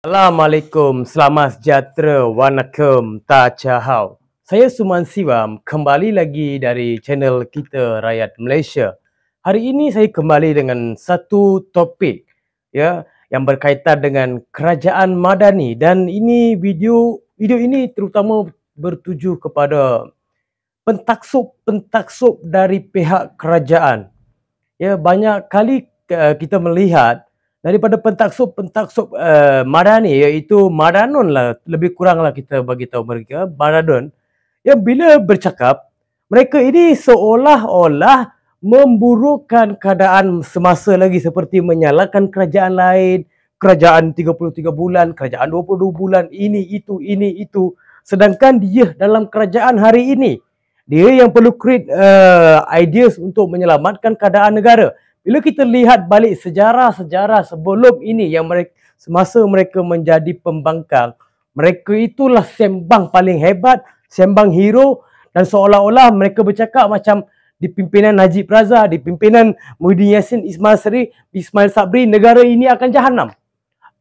Assalamualaikum, selamat sejahtera, wanakem, tachahau. Saya Suman Siwam, kembali lagi dari channel kita Rakyat Malaysia. Hari ini saya kembali dengan satu topik yang berkaitan dengan kerajaan Madani, dan ini video ini terutama bertuju kepada pentaksub dari pihak kerajaan. Banyak kali kita melihat daripada pentaksub Madani, iaitu Madanon lah, lebih kurang lah kita bagi tahu mereka, Madanon, yang bila bercakap, mereka ini seolah-olah memburukkan keadaan semasa lagi, seperti menyalahkan kerajaan lain, kerajaan 33 bulan, kerajaan 22 bulan, ini itu. Sedangkan dia dalam kerajaan hari ini, dia yang perlu create ideas untuk menyelamatkan keadaan negara. Bila kita lihat balik sejarah-sejarah sebelum ini, yang semasa mereka menjadi pembangkang, mereka itulah sembang paling hebat, sembang hero, dan seolah-olah mereka bercakap macam di pimpinan Najib Razak, di pimpinan Muhyiddin Yassin, Ismail Sabri, negara ini akan jahanam,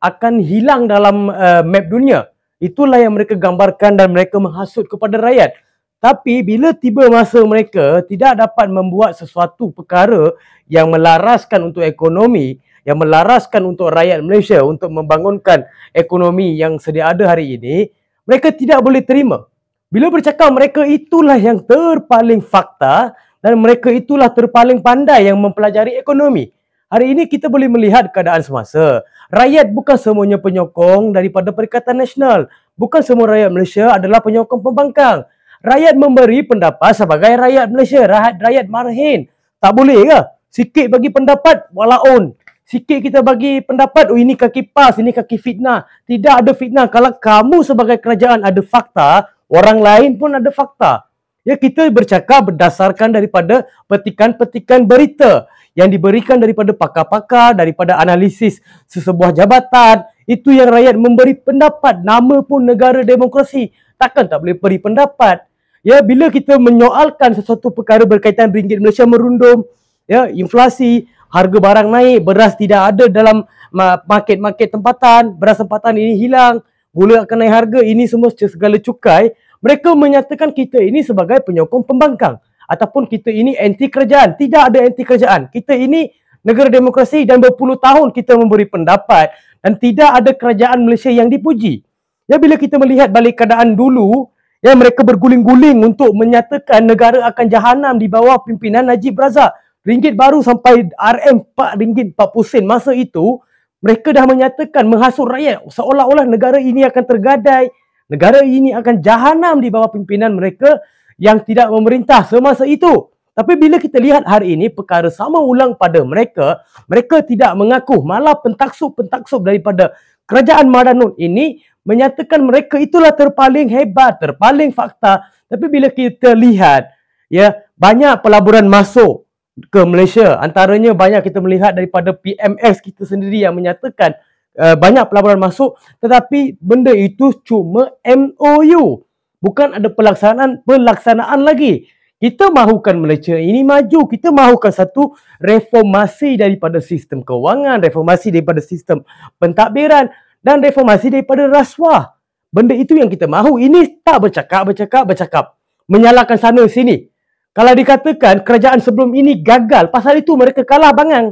akan hilang dalam map dunia. Itulah yang mereka gambarkan dan mereka menghasut kepada rakyat. Tapi bila tiba masa mereka tidak dapat membuat sesuatu perkara yang melaraskan untuk ekonomi, yang melaraskan untuk rakyat Malaysia, untuk membangunkan ekonomi yang sedia ada hari ini, mereka tidak boleh terima. Bila bercakap mereka itulah yang terpaling fakta dan mereka itulah terpaling pandai yang mempelajari ekonomi. Hari ini kita boleh melihat keadaan semasa. Rakyat bukan semuanya penyokong daripada Perikatan Nasional. Bukan semua rakyat Malaysia adalah penyokong pembangkang. Rakyat memberi pendapat sebagai rakyat Malaysia, rakyat marhin. Tak boleh ke? Sikit bagi pendapat, walaun. Sikit kita bagi pendapat, oh ini kaki pas, ini kaki fitnah. Tidak ada fitnah. Kalau kamu sebagai kerajaan ada fakta, orang lain pun ada fakta. Kita bercakap berdasarkan daripada petikan-petikan berita yang diberikan daripada pakar-pakar, daripada analisis sesebuah jabatan. Itu yang rakyat memberi pendapat. Nama pun negara demokrasi. Takkan tak boleh beri pendapat. Bila kita menyoalkan sesuatu perkara berkaitan ringgit Malaysia merundum, inflasi, harga barang naik, beras tidak ada dalam market tempatan, beras tempatan ini hilang, gula akan naik harga, ini semua segala cukai, mereka menyatakan kita ini sebagai penyokong pembangkang ataupun kita ini anti kerajaan. Tidak ada anti kerajaan. Kita ini negara demokrasi dan berpuluh tahun kita memberi pendapat dan tidak ada kerajaan Malaysia yang dipuji. Bila kita melihat balik keadaan dulu, mereka berguling-guling untuk menyatakan negara akan jahanam di bawah pimpinan Najib Razak. Ringgit baru sampai RM RM4.40 masa itu, mereka dah menyatakan, menghasut rakyat, seolah-olah negara ini akan tergadai, negara ini akan jahanam di bawah pimpinan mereka yang tidak memerintah semasa itu. Tapi bila kita lihat hari ini, perkara sama ulang pada mereka, mereka tidak mengaku, malah pentaksub daripada kerajaan Madanon ini menyatakan mereka itulah terpaling hebat, terpaling fakta. Tapi bila kita lihat, banyak pelaburan masuk ke Malaysia. Antaranya banyak kita melihat daripada PMX kita sendiri yang menyatakan banyak pelaburan masuk, tetapi benda itu cuma MOU. Bukan ada pelaksanaan lagi. Kita mahukan Malaysia ini maju. Kita mahukan satu reformasi daripada sistem kewangan, reformasi daripada sistem pentadbiran, dan reformasi daripada rasuah. Benda itu yang kita mahu. Ini tak bercakap. Menyalahkan sana sini. Kalau dikatakan kerajaan sebelum ini gagal, pasal itu mereka kalah bangang.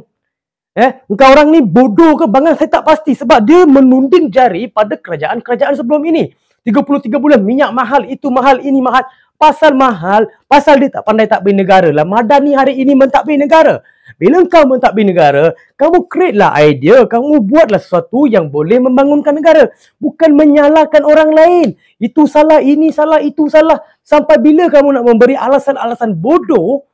Engkau orang ni bodoh ke bangang? Saya tak pasti. Sebab dia menunding jari pada kerajaan-kerajaan sebelum ini. 33 bulan, minyak mahal, itu mahal, ini mahal. Pasal mahal, pasal dia tak pandai takbir negara lah. Madani hari ini mentakbir negara. Bila engkau mentadbir negara, kamu create lah idea, kamu buatlah sesuatu yang boleh membangunkan negara. Bukan menyalahkan orang lain. Itu salah, ini salah, itu salah. Sampai bila kamu nak memberi alasan-alasan bodoh,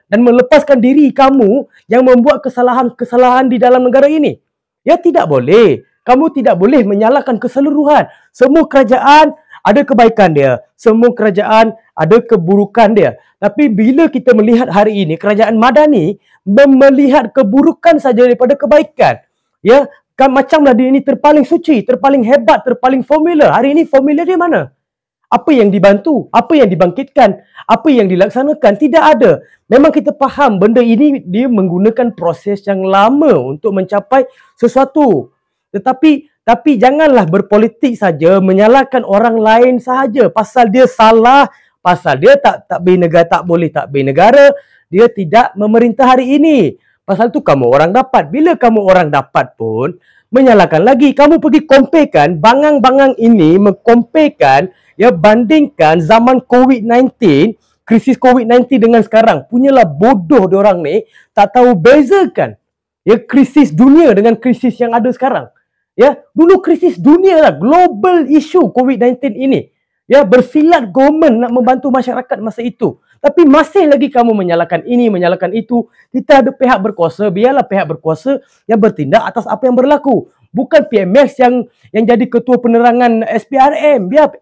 dan melepaskan diri kamu yang membuat kesalahan-kesalahan di dalam negara ini. Tidak boleh. Kamu tidak boleh menyalahkan keseluruhan. Semua kerajaan ada kebaikan dia. Semua kerajaan ada keburukan dia. Tapi bila kita melihat hari ini, kerajaan Madani melihat keburukan saja daripada kebaikan. Kan macamlah dia ini terpaling suci, terpaling hebat, terpaling formula. Hari ini formula dia mana? Apa yang dibantu? Apa yang dibangkitkan? Apa yang dilaksanakan? Tidak ada. Memang kita faham benda ini dia menggunakan proses yang lama untuk mencapai sesuatu. Tetapi Tapi janganlah berpolitik saja, menyalahkan orang lain sahaja pasal dia salah, pasal dia tak bernegara, tak boleh tak bernegara, dia tidak memerintah hari ini. Pasal tu kamu orang dapat. Bila kamu orang dapat pun, menyalahkan lagi. Kamu pergi comparekan, bangang-bangang ini mengcomparekan, ya, bandingkan zaman COVID-19, krisis COVID-19 dengan sekarang. Punyalah bodoh diorang ni, tak tahu bezakan, ya, krisis dunia dengan krisis yang ada sekarang. Ya, dulu krisis dunia lah, global issue COVID-19 ini. Ya, bersilat government nak membantu masyarakat masa itu. Tapi masih lagi kamu menyalahkan ini, menyalahkan itu. Kita ada pihak berkuasa, biarlah pihak berkuasa yang bertindak atas apa yang berlaku. Bukan PMS yang jadi ketua penerangan SPRM. Biar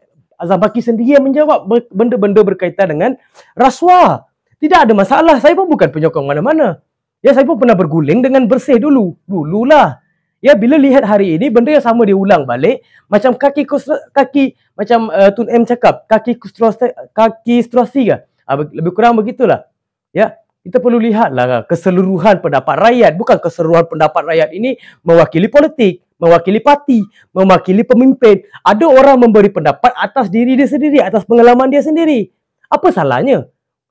Azam Baki sendiri yang menjawab benda-benda berkaitan dengan rasuah. Tidak ada masalah. Saya pun bukan penyokong mana-mana. Ya, saya pun pernah berguling dengan Bersih dulu. Dululah. Ya, bila lihat hari ini benda yang sama diulang balik, macam macam Tun M cakap, kaki frustrasi ke? Lebih kurang begitulah. Ya, kita perlu lihatlah keseluruhan pendapat rakyat, bukan keseluruhan pendapat rakyat ini mewakili politik, mewakili parti, mewakili pemimpin. Ada orang memberi pendapat atas diri dia sendiri, atas pengalaman dia sendiri. Apa salahnya?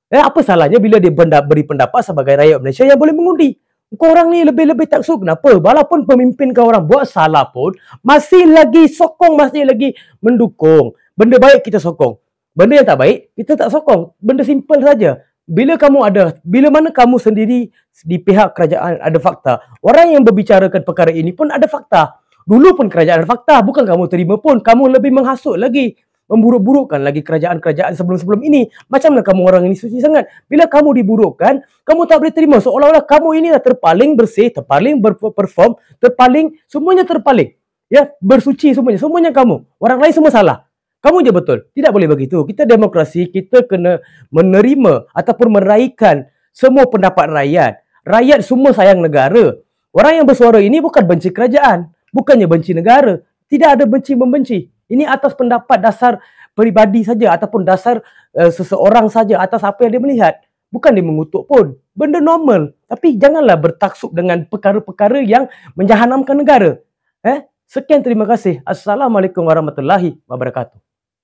Apa salahnya bila dia beri pendapat sebagai rakyat Malaysia yang boleh mengundi? Kau orang ni lebih-lebih taksub. Kenapa? Walaupun pemimpin kau orang buat salah pun, masih lagi sokong, masih lagi mendukung. Benda baik kita sokong. Benda yang tak baik, kita tak sokong. Benda simple saja. Bila mana kamu sendiri di pihak kerajaan ada fakta, orang yang berbicarakan perkara ini pun ada fakta. Dulu pun kerajaan ada fakta, bukan kamu terima pun. Kamu lebih menghasut lagi, memburuk-burukkan lagi kerajaan-kerajaan sebelum-sebelum ini. Macam mana kamu orang ini suci sangat? Bila kamu diburukkan, kamu tak boleh terima. Seolah-olah kamu ini dah terpaling bersih, terpaling berperform, terpaling, semuanya terpaling. Ya, bersuci semuanya. Semuanya kamu. Orang lain semua salah. Kamu je betul. Tidak boleh begitu. Kita demokrasi, kita kena menerima ataupun meraihkan semua pendapat rakyat. Rakyat semua sayang negara. Orang yang bersuara ini bukan benci kerajaan. Bukannya benci negara. Tidak ada benci-membenci. Ini atas pendapat dasar peribadi saja ataupun dasar seseorang saja atas apa yang dia melihat. Bukan dia mengutuk pun. Benda normal. Tapi janganlah bertaksub dengan perkara-perkara yang menjahanamkan negara. Sekian, terima kasih. Assalamualaikum warahmatullahi wabarakatuh.